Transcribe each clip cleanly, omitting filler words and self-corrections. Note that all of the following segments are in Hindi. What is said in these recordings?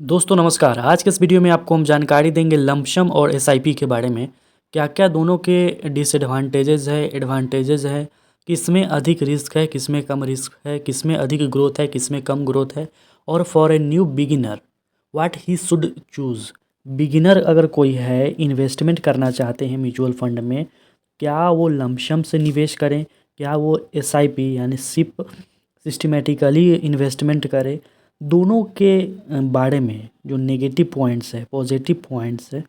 दोस्तों नमस्कार। आज के इस वीडियो में आपको हम जानकारी देंगे लमसम और एसआईपी के बारे में। क्या क्या दोनों के डिसएडवांटेजेस है, एडवांटेजेस है, किसमें अधिक रिस्क है, किसमें कम रिस्क है, किसमें अधिक ग्रोथ है, किसमें कम ग्रोथ है। और for a new beginner what he should choose. Beginner अगर कोई है, इन्वेस्टमेंट करना चाहते हैं म्यूचुअल फंड में, क्या वो लमसम से निवेश करें, क्या वो एसआईपी यानी सिप सिस्टमेटिकली इन्वेस्टमेंट करें। दोनों के बारे में जो नेगेटिव पॉइंट्स है, पॉजिटिव पॉइंट्स है,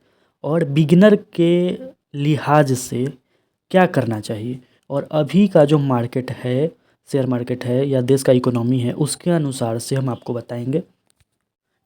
और बिगिनर के लिहाज से क्या करना चाहिए, और अभी का जो मार्केट है, शेयर मार्केट है या देश का इकोनॉमी है, उसके अनुसार से हम आपको बताएंगे।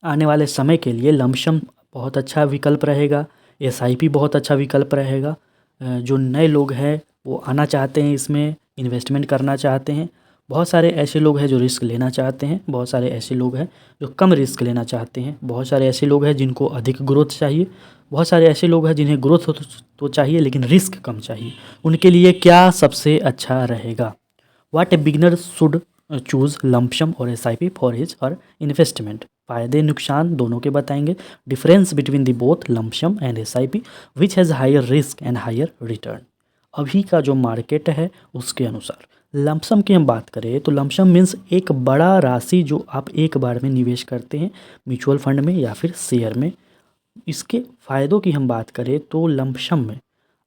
आने वाले समय के लिए लमसम बहुत अच्छा विकल्प रहेगा, एसआईपी बहुत अच्छा विकल्प रहेगा। जो नए लोग हैं वो आना चाहते हैं, इसमें इन्वेस्टमेंट करना चाहते हैं। बहुत सारे ऐसे लोग हैं जो रिस्क लेना चाहते हैं, बहुत सारे ऐसे लोग हैं जो कम रिस्क लेना चाहते हैं, बहुत सारे ऐसे लोग हैं जिनको अधिक ग्रोथ चाहिए, बहुत सारे ऐसे लोग हैं जिन्हें ग्रोथ तो चाहिए लेकिन रिस्क कम चाहिए। उनके लिए क्या सबसे अच्छा रहेगा। What a beginner should choose lump sum और एसआईपी फॉर हिज और इन्वेस्टमेंट। फ़ायदे नुकसान दोनों के बताएंगे। Difference between the both lump sum and SIP, which has higher risk and higher return. अभी का जो मार्केट है उसके अनुसार लमसम की हम बात करें तो लमसम मीन्स एक बड़ा राशि जो आप एक बार में निवेश करते हैं म्यूचुअल फंड में या फिर शेयर में। इसके फ़ायदों की हम बात करें तो लमसम में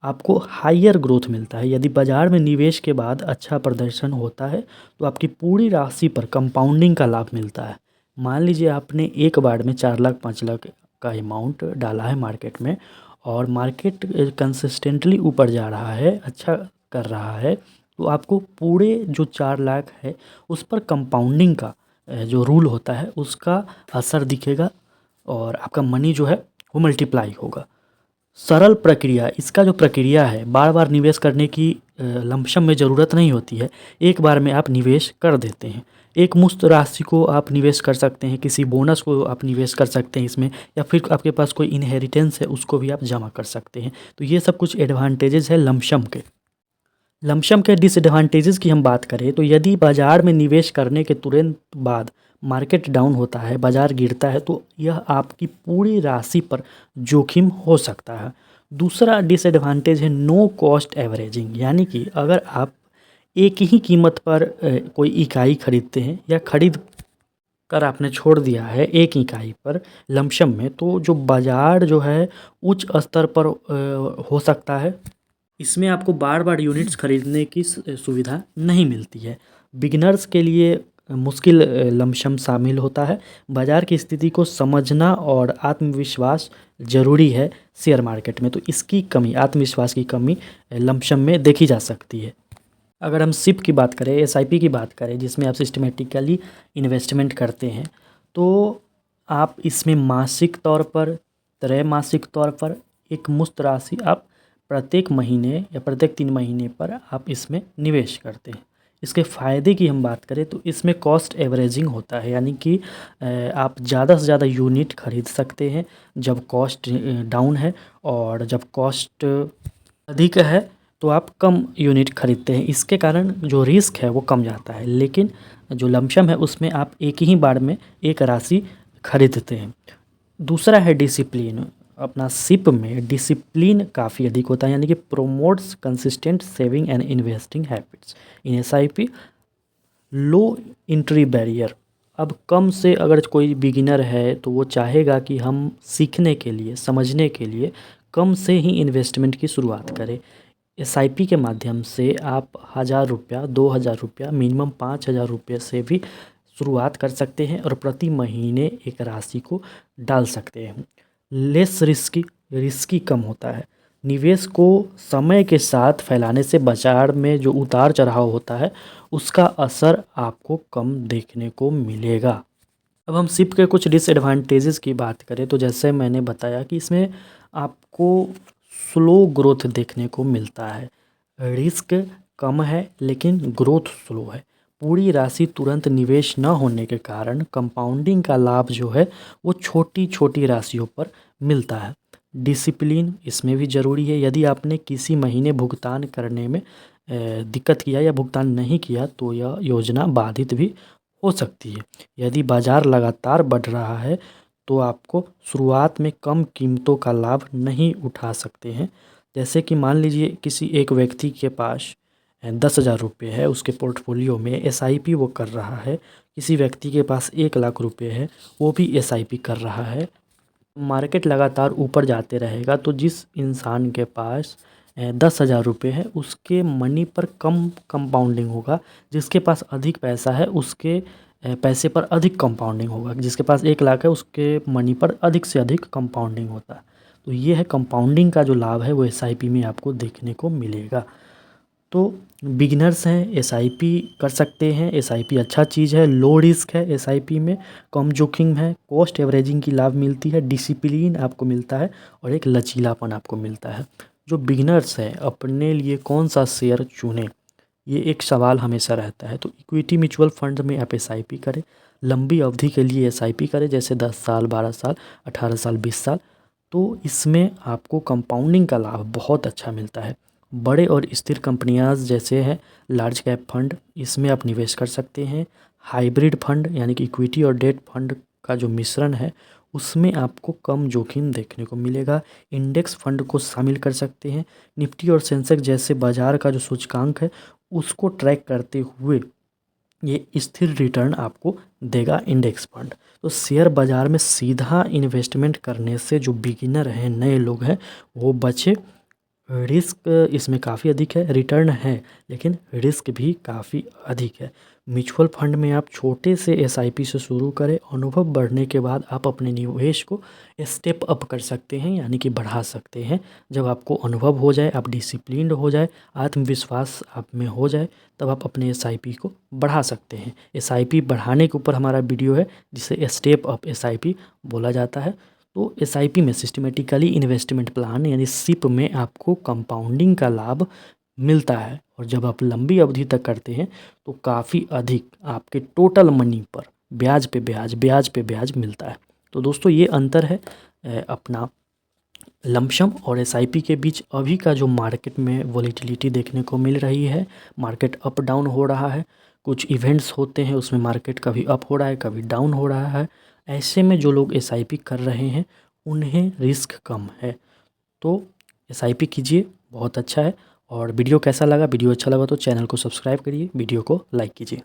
आपको हायर ग्रोथ मिलता है। यदि बाज़ार में निवेश के बाद अच्छा प्रदर्शन होता है तो आपकी पूरी राशि पर कंपाउंडिंग का लाभ मिलता है। मान लीजिए आपने एक बार में 4 लाख 5 लाख का अमाउंट डाला है मार्केट में, और मार्केट कंसिस्टेंटली ऊपर जा रहा है, अच्छा कर रहा है, तो आपको पूरे जो 4 लाख है उस पर कंपाउंडिंग का जो रूल होता है उसका असर दिखेगा, और आपका मनी जो है वो मल्टीप्लाई होगा। सरल प्रक्रिया, इसका जो प्रक्रिया है, बार बार निवेश करने की लमसम में ज़रूरत नहीं होती है। एक बार में आप निवेश कर देते हैं। एक मुश्त राशि को आप निवेश कर सकते हैं, किसी बोनस को आप निवेश कर सकते हैं इसमें, या फिर आपके पास कोई इनहेरिटेंस है उसको भी आप जमा कर सकते हैं। तो ये सब कुछ एडवांटेजेस है लमसम के। लमसम के डिसएडवांटेजेस की हम बात करें तो यदि बाज़ार में निवेश करने के तुरंत बाद मार्केट डाउन होता है, बाज़ार गिरता है, तो यह आपकी पूरी राशि पर जोखिम हो सकता है। दूसरा डिसएडवांटेज है नो कॉस्ट एवरेजिंग, यानी कि अगर आप एक ही कीमत पर कोई इकाई खरीदते हैं या खरीद कर आपने छोड़ दिया है एक इकाई पर लमसम में, तो जो बाज़ार जो है उच्च स्तर पर हो सकता है। इसमें आपको बार बार यूनिट्स खरीदने की सुविधा नहीं मिलती है। बिगिनर्स के लिए मुश्किल लमसम शामिल होता है। बाज़ार की स्थिति को समझना और आत्मविश्वास ज़रूरी है शेयर मार्केट में, तो इसकी कमी, आत्मविश्वास की कमी लमसम में देखी जा सकती है। अगर हम सिप की बात करें, एसआईपी की बात करें, जिसमें आप सिस्टमेटिकली इन्वेस्टमेंट करते हैं, तो आप इसमें मासिक तौर पर, त्रैमासिक तौर पर एक मुश्त राशि आप प्रत्येक महीने या प्रत्येक 3 महीने पर आप इसमें निवेश करते हैं। इसके फ़ायदे की हम बात करें तो इसमें कॉस्ट एवरेजिंग होता है, यानी कि आप ज़्यादा से ज़्यादा यूनिट खरीद सकते हैं जब कॉस्ट डाउन है, और जब कॉस्ट अधिक है तो आप कम यूनिट खरीदते हैं। इसके कारण जो रिस्क है वो कम जाता है, लेकिन जो लमसम है उसमें आप एक ही बार में एक राशि खरीदते हैं। दूसरा है डिसिप्लिन। अपना सिप में डिसिप्लिन काफ़ी अधिक होता है, यानी कि promotes consistent saving and investing habits. In SIP low entry barrier. अब कम से अगर कोई बिगिनर है तो वो चाहेगा कि हम सीखने के लिए, समझने के लिए कम से ही इन्वेस्टमेंट की शुरुआत करें। एसआईपी के माध्यम से आप 1,000 रुपया, 2,000 रुपया, मिनिमम 5,000 रुपये से भी शुरुआत कर सकते हैं और प्रति महीने एक राशि को डाल सकते हैं। लेस रिस्की कम होता है। निवेश को समय के साथ फैलाने से बाजार में जो उतार चढ़ाव होता है उसका असर आपको कम देखने को मिलेगा। अब हम सिप के कुछ डिसएडवांटेजेस की बात करें तो जैसे मैंने बताया कि इसमें आपको स्लो ग्रोथ देखने को मिलता है। रिस्क कम है लेकिन ग्रोथ स्लो है। पूरी राशि तुरंत निवेश न होने के कारण कंपाउंडिंग का लाभ जो है वो छोटी छोटी राशियों पर मिलता है। डिसिप्लिन इसमें भी ज़रूरी है। यदि आपने किसी महीने भुगतान करने में दिक्कत किया या भुगतान नहीं किया तो यह योजना बाधित भी हो सकती है। यदि बाज़ार लगातार बढ़ रहा है तो आपको शुरुआत में कम कीमतों का लाभ नहीं उठा सकते हैं। जैसे कि मान लीजिए किसी एक व्यक्ति के पास 10,000 रुपये है, उसके पोर्टफोलियो में एसआईपी वो कर रहा है। किसी व्यक्ति के पास 1,00,000 रुपये है, वो भी एसआईपी कर रहा है। मार्केट लगातार ऊपर जाते रहेगा तो जिस इंसान के पास 10,000 रुपये है उसके मनी पर कम कंपाउंडिंग होगा, जिसके पास अधिक पैसा है उसके पैसे पर अधिक कंपाउंडिंग होगा, जिसके पास 1,00,000 है उसके मनी पर अधिक से अधिक कंपाउंडिंग होता है। तो ये है कंपाउंडिंग का जो लाभ है वो एसआईपी में आपको देखने को मिलेगा। तो बिगिनर्स हैं एसआईपी कर सकते हैं। एसआईपी अच्छा चीज़ है, लो रिस्क है, एसआईपी में कम जोखिम है, कॉस्ट एवरेजिंग की लाभ मिलती है, डिसिप्लिन आपको मिलता है और एक लचीलापन आपको मिलता है। जो बिगिनर्स हैं अपने लिए कौन सा शेयर चुनें, ये एक सवाल हमेशा रहता है। तो इक्विटी म्यूचुअल फंड में आप एसआईपी करें, लंबी अवधि के लिए एसआईपी करें, जैसे 10 साल, 12 साल, 18 साल, 20 साल। तो इसमें आपको कंपाउंडिंग का लाभ बहुत अच्छा मिलता है। बड़े और स्थिर कंपनियां जैसे हैं लार्ज कैप फंड, इसमें आप निवेश कर सकते हैं। हाइब्रिड फंड यानी कि इक्विटी और डेट फंड का जो मिश्रण है उसमें आपको कम जोखिम देखने को मिलेगा। इंडेक्स फंड को शामिल कर सकते हैं। निफ्टी और सेंसेक्स जैसे बाज़ार का जो सूचकांक है उसको ट्रैक करते हुए ये स्थिर रिटर्न आपको देगा इंडेक्स फंड। तो शेयर बाज़ार में सीधा इन्वेस्टमेंट करने से जो बिगिनर हैं, नए लोग हैं, वो बचे। रिस्क इसमें काफ़ी अधिक है, रिटर्न है लेकिन रिस्क भी काफ़ी अधिक है। म्यूचुअल फंड में आप छोटे से एसआईपी से शुरू करें, अनुभव बढ़ने के बाद आप अपने निवेश को स्टेप अप कर सकते हैं यानी कि बढ़ा सकते हैं। जब आपको अनुभव हो जाए, आप डिसिप्लिन्ड हो जाए, आत्मविश्वास आप में हो जाए, तब आप अपने एसआईपी को बढ़ा सकते हैं। एसआईपी बढ़ाने के ऊपर हमारा वीडियो है जिसे स्टेप अप एसआईपी बोला जाता है। तो एसआईपी में सिस्टमेटिकली इन्वेस्टमेंट प्लान यानी सिप में आपको कंपाउंडिंग का लाभ मिलता है और जब आप लंबी अवधि तक करते हैं तो काफ़ी अधिक आपके टोटल मनी पर ब्याज पे ब्याज, ब्याज पे ब्याज मिलता है। तो दोस्तों ये अंतर है अपना लमसम और एसआईपी के बीच। अभी का जो मार्केट में वॉलीटिलिटी देखने को मिल रही है, मार्केट अप डाउन हो रहा है, कुछ इवेंट्स होते हैं उसमें मार्केट कभी अप हो रहा है कभी डाउन हो रहा है। ऐसे में जो लोग एसआईपी कर रहे हैं उन्हें रिस्क कम है, तो एसआईपी कीजिए, बहुत अच्छा है। और वीडियो कैसा लगा? वीडियो अच्छा लगा तो चैनल को सब्सक्राइब करिए, वीडियो को लाइक कीजिए।